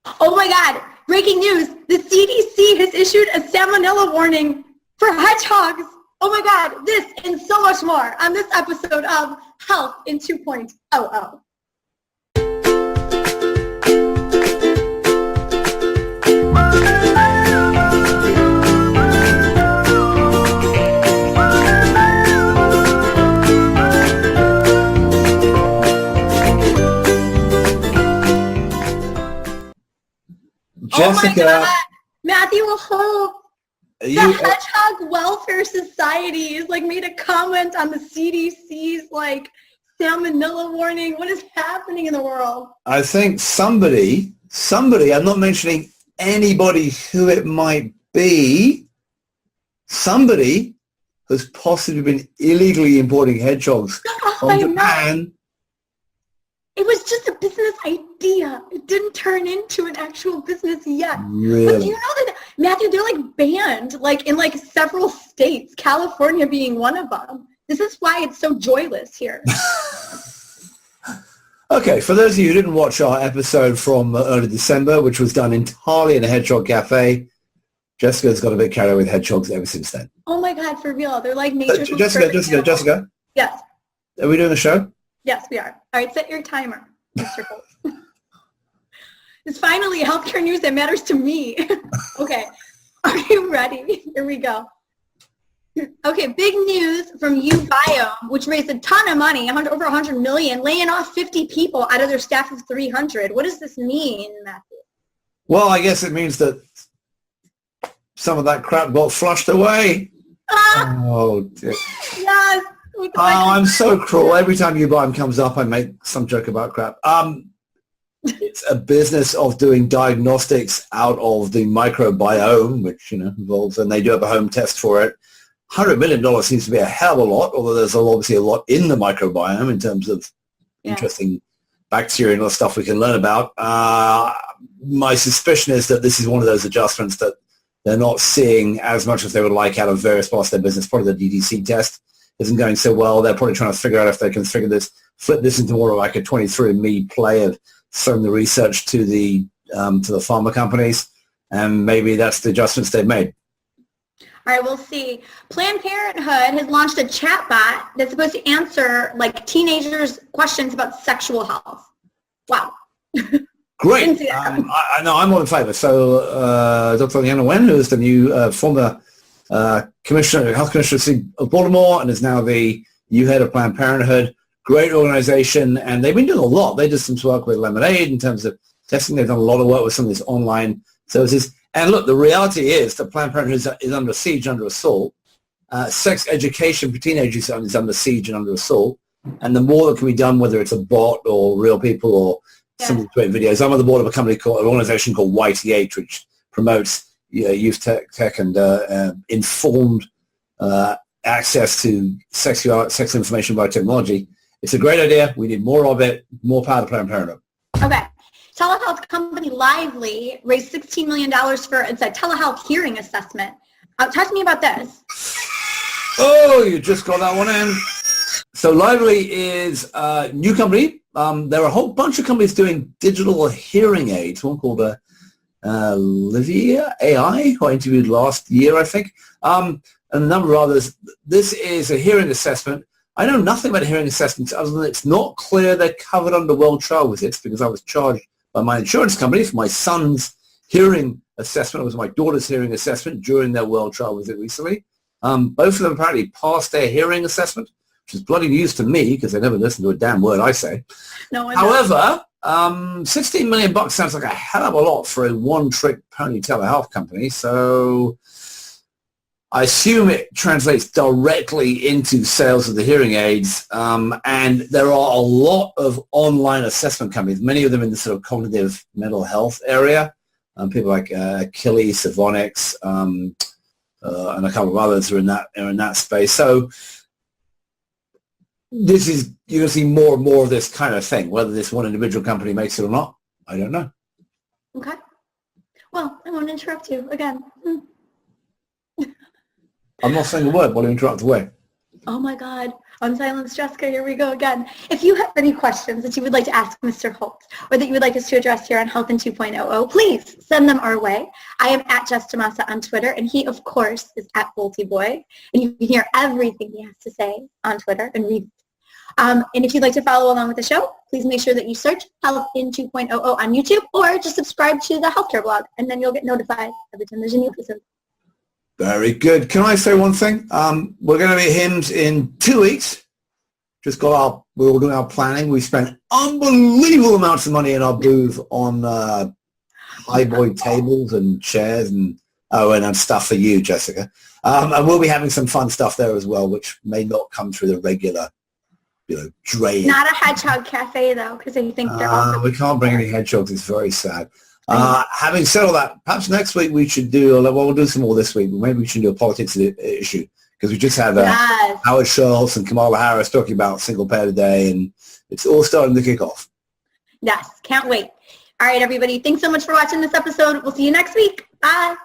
Oh my God, breaking news. The CDC has issued a salmonella warning for hedgehogs. Oh my God, this and so much more on this episode of Health in 2.00. Jessica, oh my God. Matthew Hope, the Hedgehog Welfare Society is made a comment on the CDC's salmonella warning. What is happening in the world? I think somebody, I'm not mentioning anybody who it might be, somebody has possibly been illegally importing hedgehogs from Japan. It was just a business idea. It didn't turn into an actual business yet. Really? But do you know that, Matthew, they're banned in several states, California being one of them. This is why it's so joyless here. Okay, for those of you who didn't watch our episode from early December, which was done entirely in a hedgehog cafe, Jessica's got a bit carried away with hedgehogs ever since then. Oh my God, for real. They're nature's Jessica. Yes. Are we doing the show? Yes, we are. All right, set your timer, Mr. Colt. It's finally healthcare news that matters to me. Okay, are you ready? Here we go. Okay, big news from uBiome, which raised a ton of money, over 100 million, laying off 50 people out of their staff of 300. What does this mean, Matthew? Well, I guess it means that some of that crap got flushed away. Oh, dear. Yes. Oh, I'm so cruel. Every time uBiome comes up, I make some joke about crap. It's a business of doing diagnostics out of the microbiome, which, involves, and they do have a home test for it. $100 million seems to be a hell of a lot, although there's obviously a lot in the microbiome in terms of interesting bacteria and other stuff we can learn about. My suspicion is that this is one of those adjustments that they're not seeing as much as they would like out of various parts of their business. Probably the DDC test isn't going so well. They're probably trying to figure out if they can flip this into more like a 23andMe play of throwing the research to the pharma companies, and maybe that's the adjustments they've made. All right, we'll see. Planned Parenthood has launched a chatbot that's supposed to answer teenagers' questions about sexual health. Wow. Great. I know I'm all in favor. So Dr. Leanna Wen, who is the new former health commissioner of Baltimore and is now the new head of Planned Parenthood, great organization, and they've been doing a lot. They did some work with Lemonade in terms of testing. They've done a lot of work with some of these online services. And look, the reality is that Planned Parenthood is under siege, under assault. Sex education for teenagers is under siege and under assault. And the more that can be done, whether it's a bot or real people or some great videos. I'm on the board of an organization called YTH, which promotes youth tech and informed access to sexual information by technology. It's a great idea. We need more of it. More power to Planned Parenthood. Okay. Telehealth company Lively raised $16 million for a telehealth hearing assessment. Talk to me about this. Oh, you just got that one in. So Lively is a new company. There are a whole bunch of companies doing digital hearing aids. One called Livia AI, who I interviewed last year, I think, and a number of others. This is a hearing assessment. I know nothing about hearing assessments other than it's not clear they're covered under well trial visits, because I was charged by my insurance company for my son's hearing assessment. It was my daughter's hearing assessment during their well trial visit recently. Both of them apparently passed their hearing assessment, which is bloody news to me because they never listen to a damn word I say. No, however, $16 million sounds like a hell of a lot for a one-trick pony telehealth company. So I assume it translates directly into sales of the hearing aids. And there are a lot of online assessment companies, many of them in the sort of cognitive mental health area. People like Achilles, Savonics, and a couple of others are in that space. So you're going to see more and more of this kind of thing. Whether this one individual company makes it or not, I don't know. Okay. Well, I won't interrupt you again. I'm not saying a word while you interrupt away. Oh my God. Unsilence Jessica, here we go again. If you have any questions that you would like to ask Mr. Holt or that you would like us to address here on Health in 2.0, please send them our way. I am at Jess Tomasa on Twitter, and he, of course, is at Bolty and you can hear everything he has to say on Twitter and read it. And if you'd like to follow along with the show, please make sure that you search Health in 2.0 on YouTube or just subscribe to the healthcare blog, and then you'll get notified every time there's a new episode. Very good. Can I say one thing? We're going to be at HIMSS in 2 weeks. We're all doing our planning. We spent unbelievable amounts of money in our booth on high-boy tables and chairs and stuff for you, Jessica. And we'll be having some fun stuff there as well, which may not come through the regular, drain. Not a hedgehog cafe, though, because I think they're all... We can't bring any hedgehogs. It's very sad. Having said all that, perhaps next week we should do, we'll do some more this week, but maybe we should do a politics issue, because we just had Howard Schultz and Kamala Harris talking about single payer today, and it's all starting to kick off. Yes, can't wait. All right, everybody, thanks so much for watching this episode. We'll see you next week. Bye.